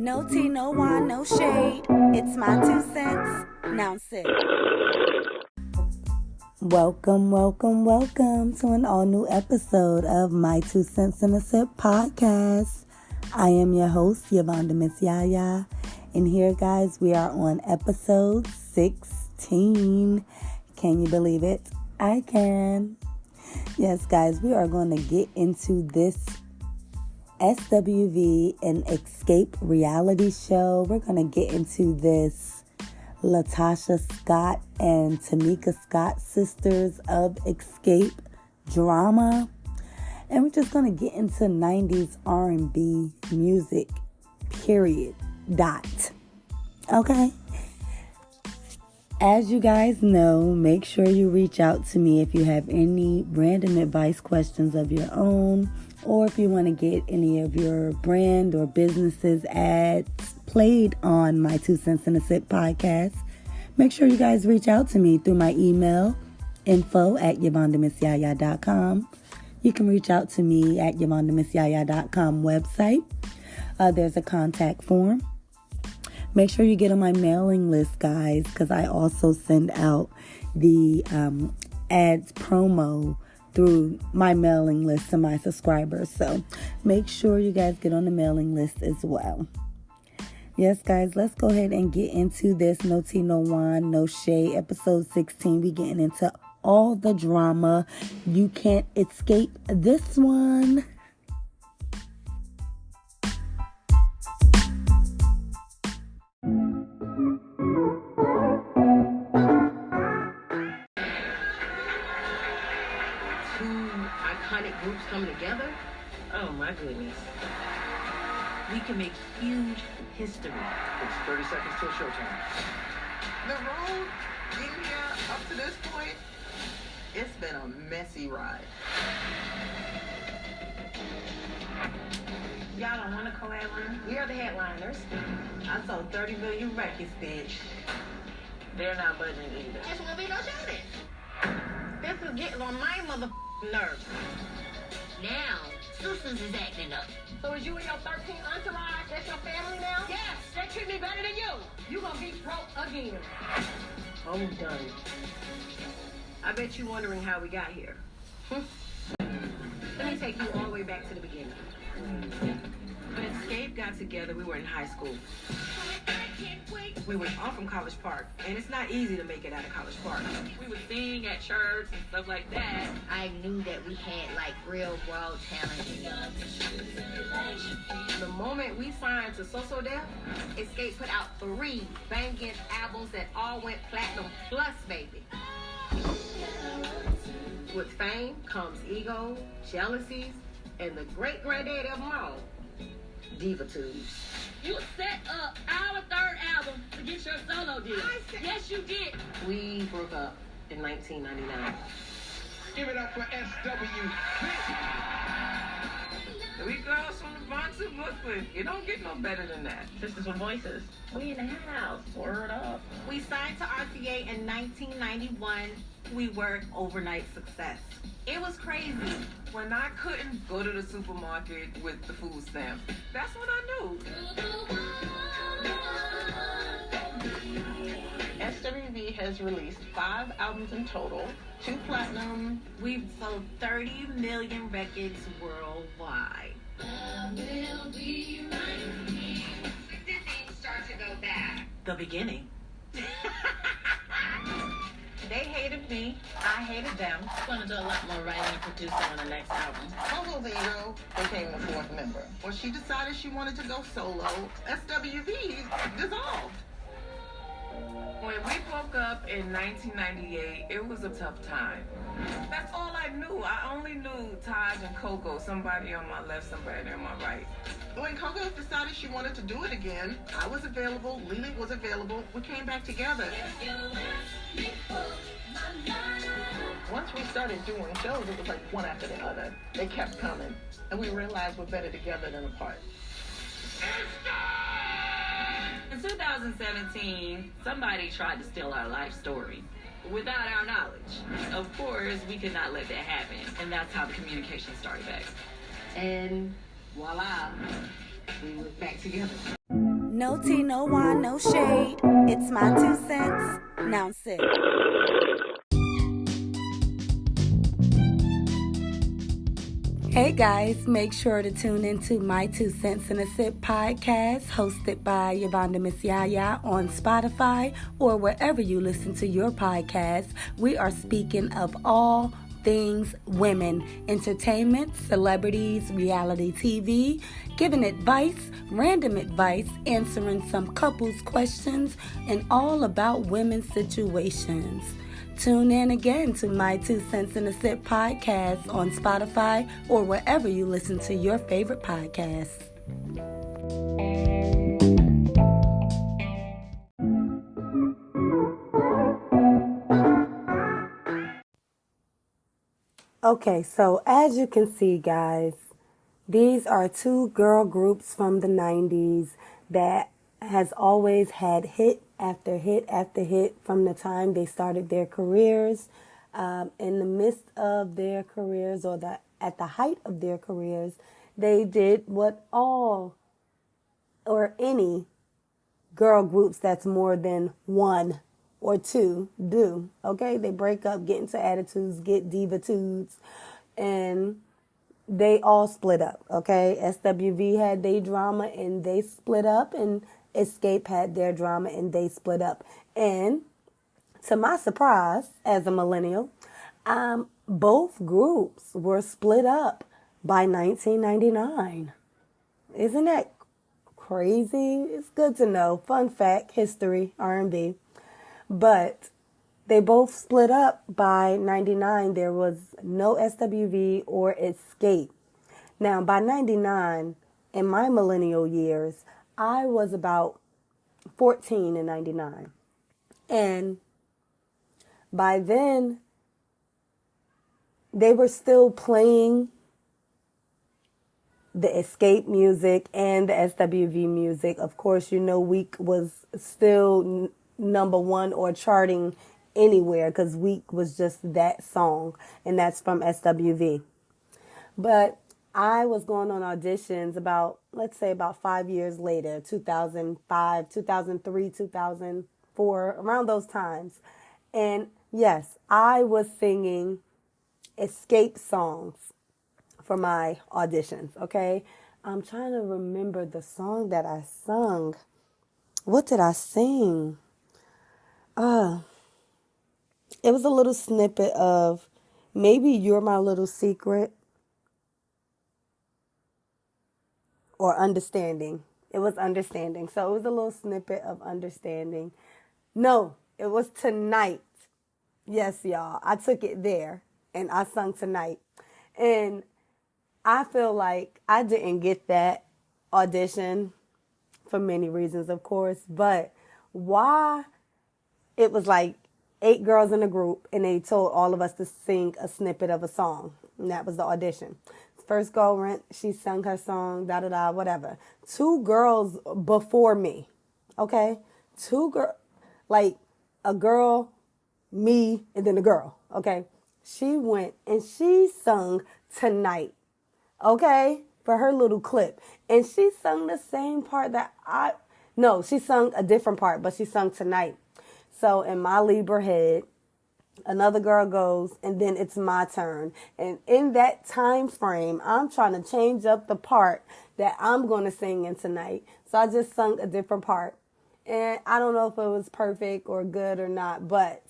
No tea, no wine, no shade. It's my 2 cents. Now sit. Welcome to an all-new episode of My 2 Cents in a Sip podcast. I am your host, YaVonda MsYaYa. And here, guys, we are on episode 16. Can you believe it? I can. Yes, guys, we are going to get into this SWV and XSCAPE reality show. We're going to get into this Latasha Scott and Tamika Scott sisters of XSCAPE drama. And we're just going to get into 90s R&B music, period. Okay? As you guys know, make sure you reach out to me if you have any random advice questions of your own, or if you want to get any of your brand or businesses ads played on My 2 Cents in a Sip podcast. Make sure you guys reach out to me through my email, info@YaVondaMsYaYa.com. You can reach out to me at YaVondaMsYaYa.com website. There's a contact form. Make sure you get on my mailing list, guys, because I also send out the ads promo through my mailing list to my subscribers. So make sure you guys get on the mailing list as well. Yes, guys, let's go ahead and get into this No Tea, No Wine, No Shade, episode 16. We getting into all the drama. You can't escape this one. Groups coming together? Oh my goodness. We can make huge history. It's 30 seconds till showtime. The road getting here up to this point, it's been a messy ride. Y'all don't want to collab on? We are the headliners. I sold 30 million records, bitch. They're not budging either. This will be no show then. This is getting on my motherfucking nerves. Now, Susan's is acting up. So is you and your 13 entourage, that's your family now? Yes, they treat me better than you. You gonna be broke again. I'm done. I bet you wondering how we got here. Let me take you all the way back to the beginning. When XSCAPE got together, we were in high school. We were all from College Park, and it's not easy to make it out of College Park. We would sing at church and stuff like that. I knew that we had like real world talent. The moment we signed to So Def, XSCAPE put out 3 banging albums that all went platinum plus, baby. With fame comes ego, jealousies, and the great granddaddy of them all, Diva-tubes. You set up our 3rd album to get your solo deal. Yes, you did. We broke up in 1999. Give it up for SWV. We girls from the Bronx of Brooklyn. You don't get no better than that. Sisters with voices. We in the house. Word up. We signed to RCA in 1991. We were overnight success. It was crazy. When I couldn't go to the supermarket with the food stamp, that's when I knew. SWV has released 5 albums in total, 2 platinum. We've sold 30 million records worldwide. When did things start to go bad? The beginning. They hated me. I hated them. I'm going to do a lot more writing and producing on the next album. Coco's ego became the 4th member. When she decided she wanted to go solo, SWV dissolved. When we broke up in 1998, it was a tough time. That's all I knew. I only knew Taj and Coco, somebody on my left, somebody on my right. When Coco decided she wanted to do it again, I was available, Lily was available, we came back together. Once we started doing shows, it was like one after the other. They kept coming, and we realized we're better together than apart. In 2017, somebody tried to steal our life story without our knowledge. Of course, we could not let that happen, and that's how the communication started back. And voila, we were back together. No tea, no wine, no shade. It's my 2 cents. Now sit. Hey guys, make sure to tune into My 2 Cents in a Sip podcast, hosted by YaVonda MsYaYa on Spotify or wherever you listen to your podcast. We are speaking of all things women, entertainment, celebrities, reality TV, giving advice, random advice, answering some couples questions, and all about women's situations. Tune in again to My 2 Cents in a Sip podcast on Spotify or wherever you listen to your favorite podcasts. Okay, so as you can see, guys, these are 2 girl groups from the 90s that has always had hit after hit after hit from the time they started their careers. In the midst of their careers, or at the height of their careers, they did what all or any girl groups that's more than 1 or 2 do. Okay, they break up, get into attitudes, get divitudes, and they all split up. Okay, SWV had their drama and they split up, and XSCAPE had their drama and they split up. And to my surprise, as a millennial, both groups were split up by 1999. Isn't that crazy? It's good to know. Fun fact, history, R&B. But they both split up by 99. There was no SWV or XSCAPE. Now, by 99, in my millennial years, I was about 14 in 99. And by then, they were still playing the XSCAPE music and the SWV music. Of course, you know, Week was still number 1 or charting anywhere because Week was just that song, and that's from SWV. But I was going on auditions about 5 years later, 2005, 2003, 2004, around those times. And yes, I was singing XSCAPE songs for my auditions, okay? I'm trying to remember the song that I sung. What did I sing? It was a little snippet of maybe You're My Little Secret or Understanding. It was Understanding. So it was a little snippet of Understanding. No, it was Tonight. Yes, y'all. I took it there and I sung Tonight. And I feel like I didn't get that audition for many reasons, of course, but why? It was like 8 girls in a group and they told all of us to sing a snippet of a song. And that was the audition. First girl went, she sung her song, da-da-da, whatever. 2 girls before me, okay? 2 girls, like a girl, me, and then a girl, okay? She went and she sung Tonight, okay? For her little clip. And she sung the same part she sung a different part, but she sung Tonight. So in my Libra head, another girl goes, and then it's my turn. And in that time frame, I'm trying to change up the part that I'm going to sing in Tonight. So I just sung a different part. And I don't know if it was perfect or good or not, but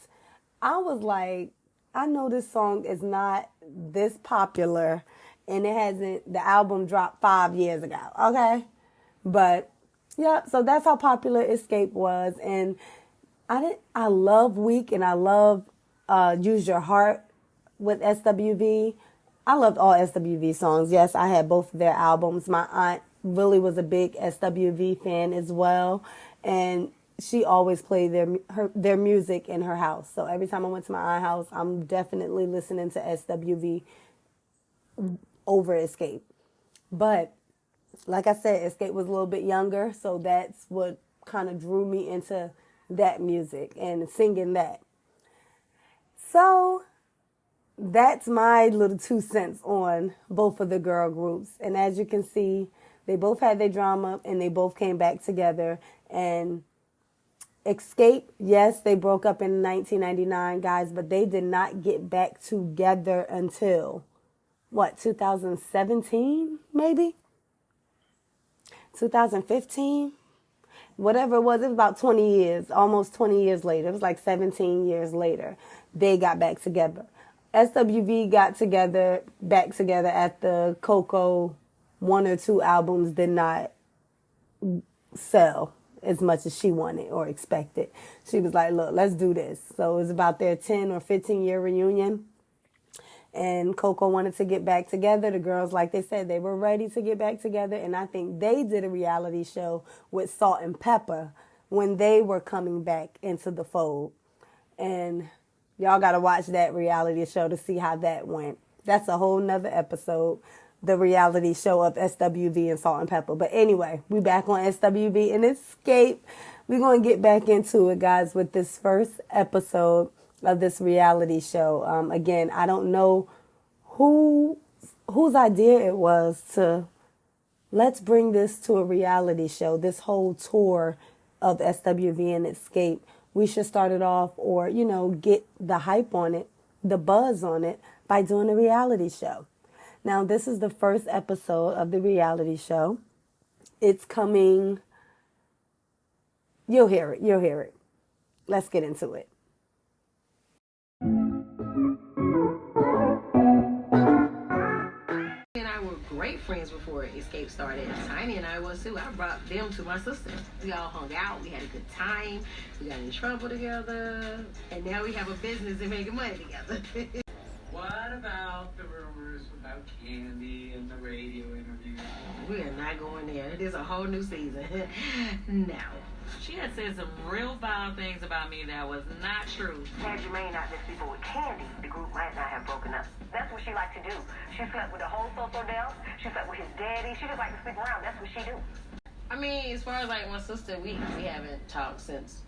I was like, I know this song is not this popular, and the album dropped 5 years ago, okay? But, yeah, so that's how popular XSCAPE was. And I love Week and I love Use Your Heart with SWV. I loved all SWV songs. Yes, I had both of their albums. My aunt really was a big SWV fan as well, and she always played their music in her house. So every time I went to my aunt's house, I'm definitely listening to SWV over XSCAPE. But like I said, XSCAPE was a little bit younger, so that's what kind of drew me into that music and singing that. So that's my little 2 cents on both of the girl groups. And as you can see, They both had their drama, and they both came back together. And XSCAPE, yes, they broke up in 1999, guys, but they did not get back together until, what, 2017, maybe? 2015? Whatever it was about 20 years, almost 20 years later. It was like 17 years later. They got back together. SWV got back together after Coco 1 or 2 albums did not sell as much as she wanted or expected. She was like, look, let's do this. So it was about their 10 or 15 year reunion. And Coco wanted to get back together. The girls, like they said, they were ready to get back together. And I think they did a reality show with Salt and Pepper when they were coming back into the fold. And y'all got to watch that reality show to see how that went. That's a whole nother episode, the reality show of SWV and Salt and Pepper. But anyway, we back on SWV and XSCAPE. We're going to get back into it, guys, with this first episode of this reality show. Again, I don't know whose idea it was to let's bring this to a reality show, this whole tour of SWV and XSCAPE. We should start it off or, you know, get the hype on it, the buzz on it by doing a reality show. Now, this is the first episode of the reality show. It's coming. You'll hear it. Let's get into it. And I were great friends before XSCAPE started. Tiny and I was too. I brought them to my sister. We all hung out. We had a good time. We got in trouble together. And now we have a business and making money together. What about the rumors about Candy and the radio interviews? We are not going there. It is a whole new season. No. She had said some real foul things about me that was not true. Had Jermaine not been sleeping with Candy, the group might not have broken up. That's what she liked to do. She slept with the whole social dance. She slept with his daddy. She just liked to sleep around. That's what she do. I mean, as far as like my sister, we haven't talked since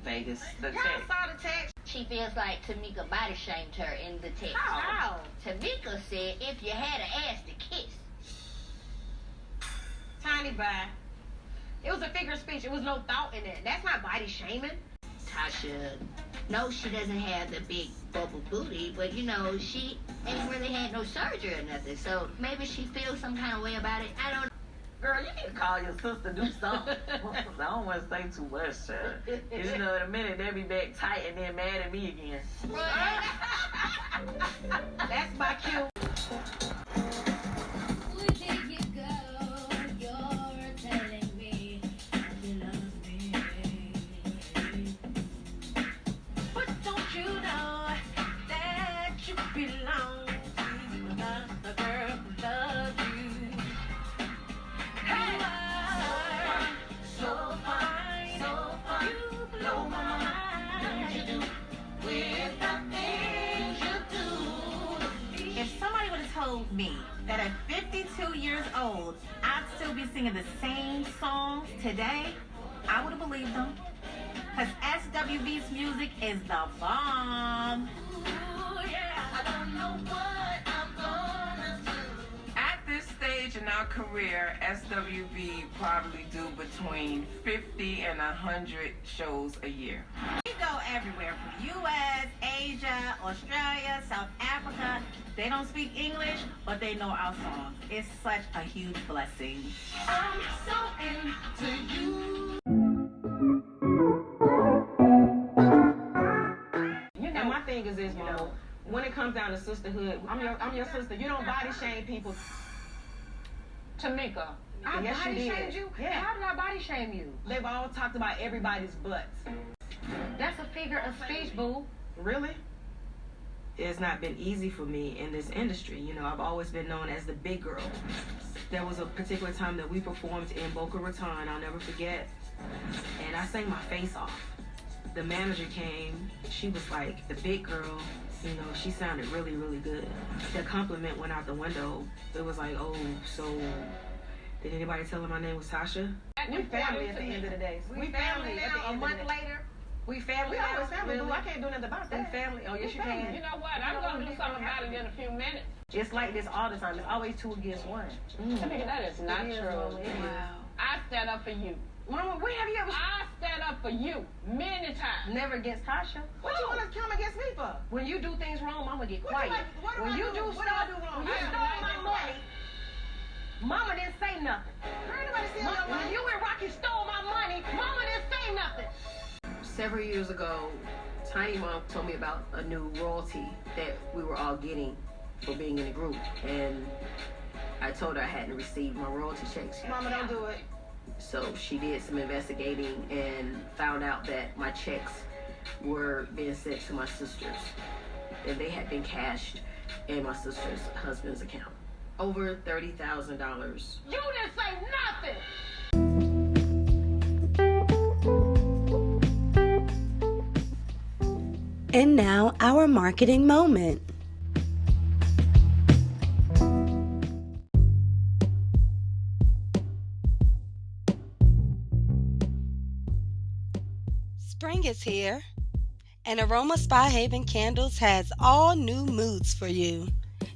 Vegas. The Y'all saw the text. She feels like Tamika body shamed her in the text. How? Tamika said if you had an ass to kiss. Tiny bye. It was a figure of speech. It was no thought in it. That's not body shaming. Tasha, no, she doesn't have the big bubble booty, but you know, she ain't really had no surgery or nothing. So maybe she feels some kind of way about it. I don't know. Girl, you need to call your sister, do something. I don't want to say too much, child. 'Cause you know, in a minute, they'll be back tight and then mad at me again. That's my cue. Where did you go? You're telling me you love me. But don't you know that you belong to another girl who loves you? Hey, so fine, you blow my mind. You do with the things you do. If somebody would have told me that at 52 years old, I'd still be singing the same songs today, I would have believed them. Because SWV's music is the bomb. Ooh, yeah, I don't know what I'm gonna do. At this stage in our career, SWV probably do between 50 and 100 shows a year. We go everywhere from U.S., Asia, Australia, South Africa. They don't speak English, but they know our songs. It's such a huge blessing. I'm so into you. And my thing is this, Mama. When it comes down to sisterhood, I'm your sister. You don't body shame people. Tamika, I Yes, body you did. shamed you? Yeah. How did I body shame you? They've all talked about everybody's butts. That's a figure of speech, boo. Really? It's not been easy for me in this industry. You know, I've always been known as the big girl. There was a particular time that we performed in Boca Raton, I'll never forget. And I sang my face off. The manager came, she was like, the big girl, you know, she sounded really, really good. The compliment went out the window. It was like, oh, so did anybody tell her my name was Tasha? We family at the end of the day. We family now, a month later. We family. We now? always family, Really? boo. I can't do nothing about We that. family. Oh, yes, you can. You know what? I'm going to do something about it in a few minutes. It's like this all the time. It's always 2 against 1. Nigga, that is not It is, true. Mama, it is. I stand up for you. Mama, when have you ever... I stand up for you many times. Never against Tasha. What you want to come against me for? When you do things wrong, Mama get What quiet. what When you do what stuff, do I do wrong? when you stole my money, Mama didn't say nothing. Girl, nobody steal your When money. you and Rocky stole my money, Mama didn't say nothing. Several years ago, Tiny Mom told me about a new royalty that we were all getting for being in the group, and I told her I hadn't received my royalty checks yet. Mama, don't do it. So she did some investigating and found out that my checks were being sent to my sisters, and they had been cashed in my sister's husband's account. Over $30,000. You didn't say nothing. And now, our marketing moment. Spring is here, and Aroma Spa Haven Candles has all new moods for you.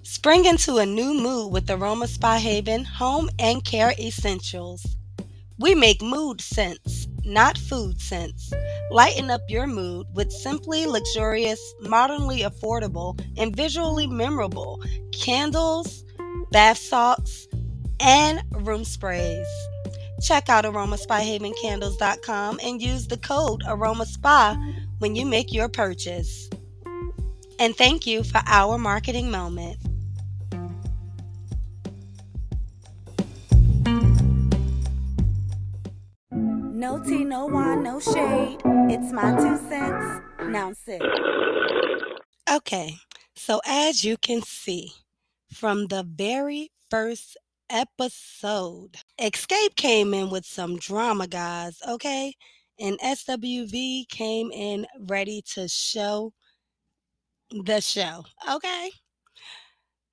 Spring into a new mood with Aroma Spa Haven Home and Care Essentials. We make mood scents, not food scents. Lighten up your mood with simply luxurious, modernly affordable, and visually memorable candles, bath salts, and room sprays. Check out aromaspyhavencandles.com and use the code AromaSpa when you make your purchase. And thank you for our marketing moment. No tea, no wine, no shade. It's my 2 cents. Now sit. Okay, so as you can see from the very first episode, XSCAPE came in with some drama, guys, okay? And SWV came in ready to show the show, okay?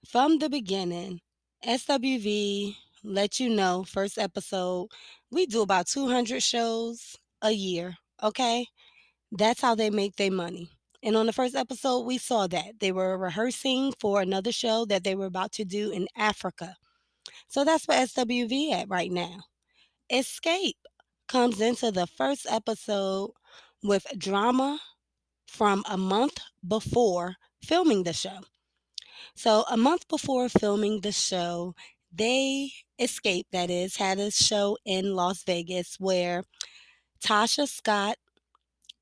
From the beginning, SWV let you know, first episode, we do about 200 shows a year, okay? That's how they make their money. And on the first episode, we saw that. They were rehearsing for another show that they were about to do in Africa. So that's where SWV at right now. XSCAPE comes into the first episode with drama from a month before filming the show. So a month before filming the show, XSCAPE, that is, had a show in Las Vegas where Tasha Scott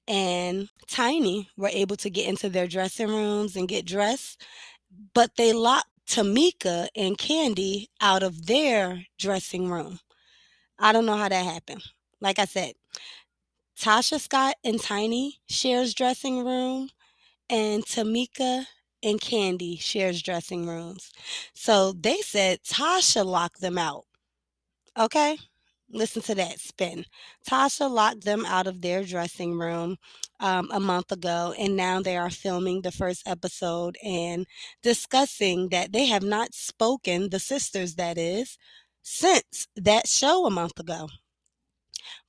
and Tiny were able to get into their dressing rooms and get dressed, but they locked Tamika and Candy out of their dressing room. I don't know how that happened. Like I said, Tasha Scott and Tiny shares dressing room, and Tamika and Candy shares dressing rooms. So they said Tasha locked them out. Okay? Listen to that spin. Tasha locked them out of their dressing room a month ago, and now they are filming the first episode and discussing that they have not spoken, the sisters that is, since that show a month ago.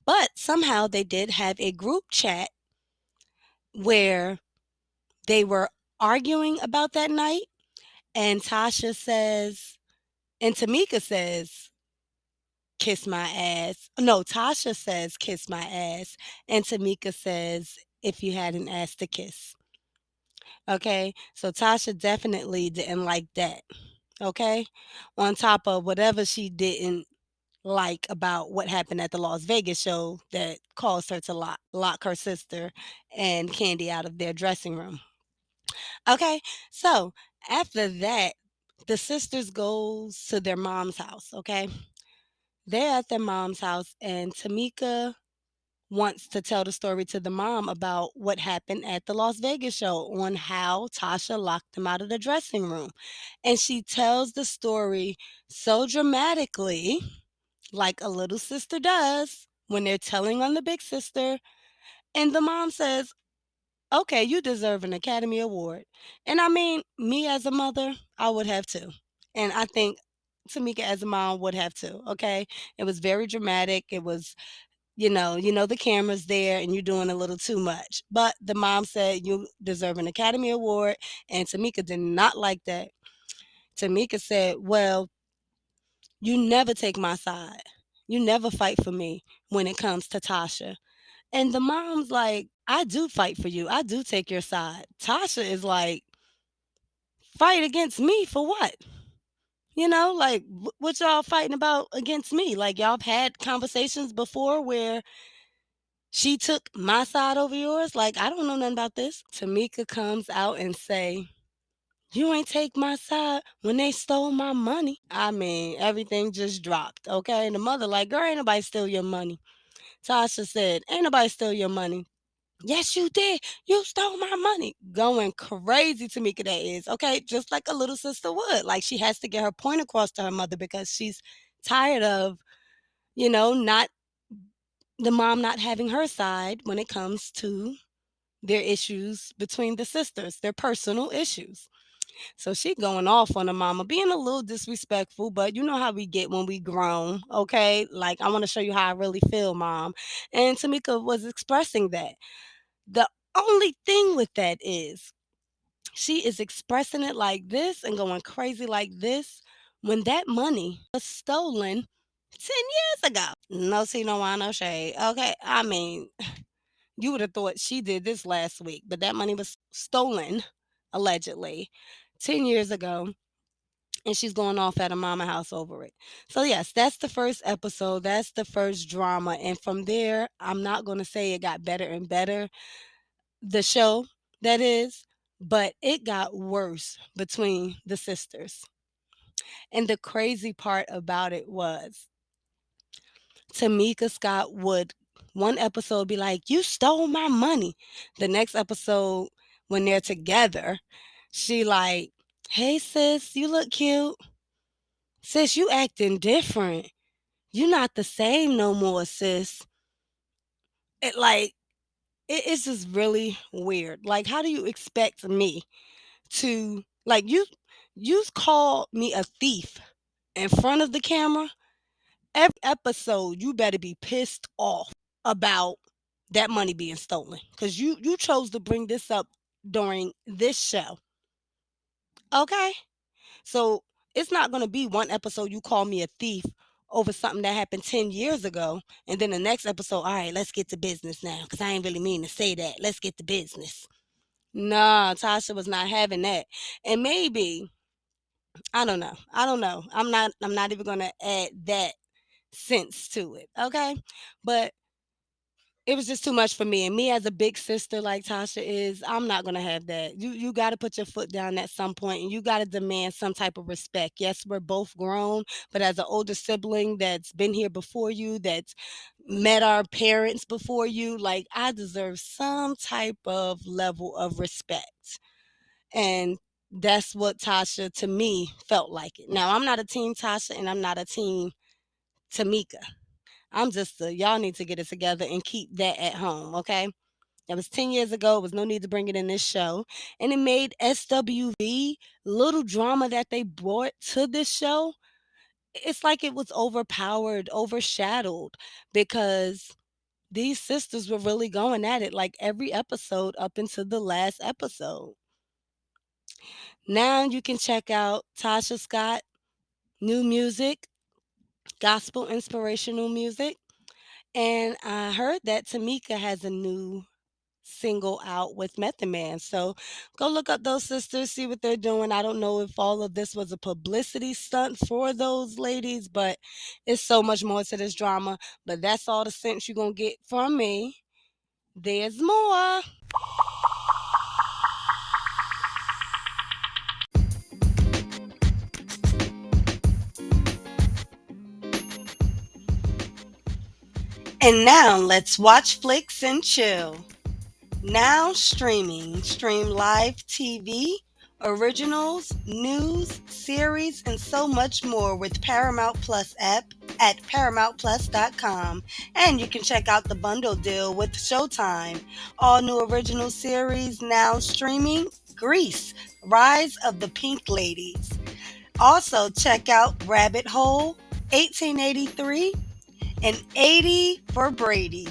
But somehow they did have a group chat where they were arguing about that night, and Tasha says, and Tamika says, kiss my ass. No, Tasha says, kiss my ass. And Tamika says, if you had an ass to kiss. Okay, so Tasha definitely didn't like that. Okay, on top of whatever she didn't like about what happened at the Las Vegas show that caused her to lock her sister and Candy out of their dressing room. Okay, so after that, the sisters goes to their mom's house. Okay, they're at their mom's house, and Tamika wants to tell the story to the mom about what happened at the Las Vegas show on how Tasha locked them out of the dressing room. And she tells the story so dramatically, like a little sister does when they're telling on the big sister. And the mom says, okay, you deserve an Academy Award. And I mean, me as a mother, I would have too. And I think Tamika as a mom would have too. Okay. It was very dramatic. It was, you know the camera's there and you're doing a little too much. But the mom said you deserve an Academy Award, and Tamika did not like that. Tamika said, "Well, you never take my side. You never fight for me when it comes to Tasha." And the mom's like, "I do fight for you. I do take your side." Tasha is like, "Fight against me for what?" Like, what y'all fighting about against me? Like, y'all have had conversations before where she took my side over yours? Like, I don't know nothing about this. Tamika comes out and say, "You ain't take my side when they stole my money." I mean, everything just dropped, okay? And the mother like, "Girl, ain't nobody steal your money." Tasha said, "Ain't nobody steal your money." "Yes, you did. You stole my money." Going crazy, Tamika that is, okay? Just like a little sister would. Like, she has to get her point across to her mother because she's tired of, not the mom not having her side when it comes to their issues between the sisters, their personal issues. So she going off on the mama, being a little disrespectful, but you know how we get when we grown, okay? Like, I want to show you how I really feel, mom. And Tamika was expressing that. The only thing with that is she is expressing it like this and going crazy like this when that money was stolen 10 years ago. No tea, no wine, no shade. Okay. I mean, you would have thought she did this last week, but that money was stolen, allegedly, 10 years ago. And she's going off at a mama house over it. So, yes, that's the first episode. That's the first drama. And from there, I'm not going to say it got better and better, the show, that is, but it got worse between the sisters. And the crazy part about it was Tamika Scott would one episode be like, "You stole my money." The next episode, when they're together, she like, "Hey sis, you look cute. Sis, you acting different. You not the same no more, sis." It like it's just really weird. Like, how do you expect me to like you call me a thief in front of the camera? Every episode you better be pissed off about that money being stolen because you chose to bring this up during this show. Okay, so it's not going to be one episode you call me a thief over something that happened 10 years ago, and then the next episode, "All right, let's get to business now because I ain't really mean to say that. Let's get to business." Nah, Tasha was not having that. And maybe, I don't know. I don't know. I'm not even gonna add that sense to it. Okay. But it was just too much for me. And me as a big sister like Tasha is, I'm not gonna have that. You gotta put your foot down at some point and you gotta demand some type of respect. Yes, we're both grown, but as an older sibling that's been here before you, that's met our parents before you, like I deserve some type of level of respect. And that's what Tasha, to me, felt like it. Now, I'm not a team Tasha and I'm not a team Tamika. I'm just y'all need to get it together and keep that at home, okay? That was 10 years ago. It was no need to bring it in this show. And it made SWV, little drama that they brought to this show, it's like it was overpowered, overshadowed because these sisters were really going at it like every episode up until the last episode. Now you can check out Tasha Scott, new music, gospel inspirational music. And I heard that Tamika has a new single out with Method Man. So go look up those sisters, see what they're doing. I don't know if all of this was a publicity stunt for those ladies, but it's so much more to this drama. But that's all the sense you're going to get from me. There's more. And now let's watch flicks and chill. Now streaming. Stream live TV, originals, news, series, and so much more with Paramount Plus app at ParamountPlus.com. And you can check out the bundle deal with Showtime. All new original series now streaming. Grease, Rise of the Pink Ladies. Also check out Rabbit Hole, 1883, and 80 for Brady.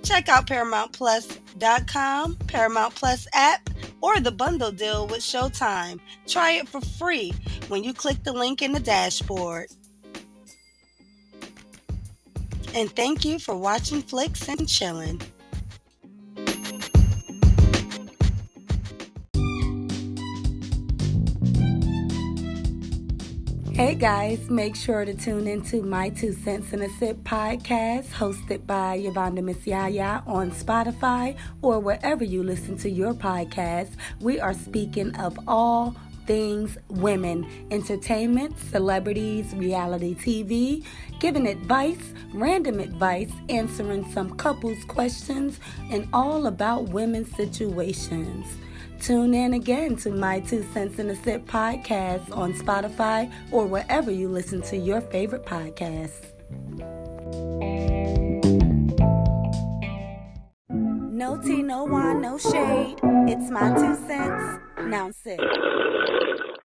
Check out ParamountPlus.com, Paramount Plus app, or the bundle deal with Showtime. Try it for free when you click the link in the dashboard. And thank you for watching Flicks and Chillin'. Hey guys, make sure to tune into My 2 Cents in a Sip podcast hosted by YaVonda MsYaYa on Spotify or wherever you listen to your podcast. We are speaking of all things women, entertainment, celebrities, reality TV, giving advice, random advice, answering some couples questions, and all about women's situations. Tune in again to My 2 Cents in a Sip podcast on Spotify or wherever you listen to your favorite podcasts. No tea, no wine, no shade. It's My 2 Cents. Now sit.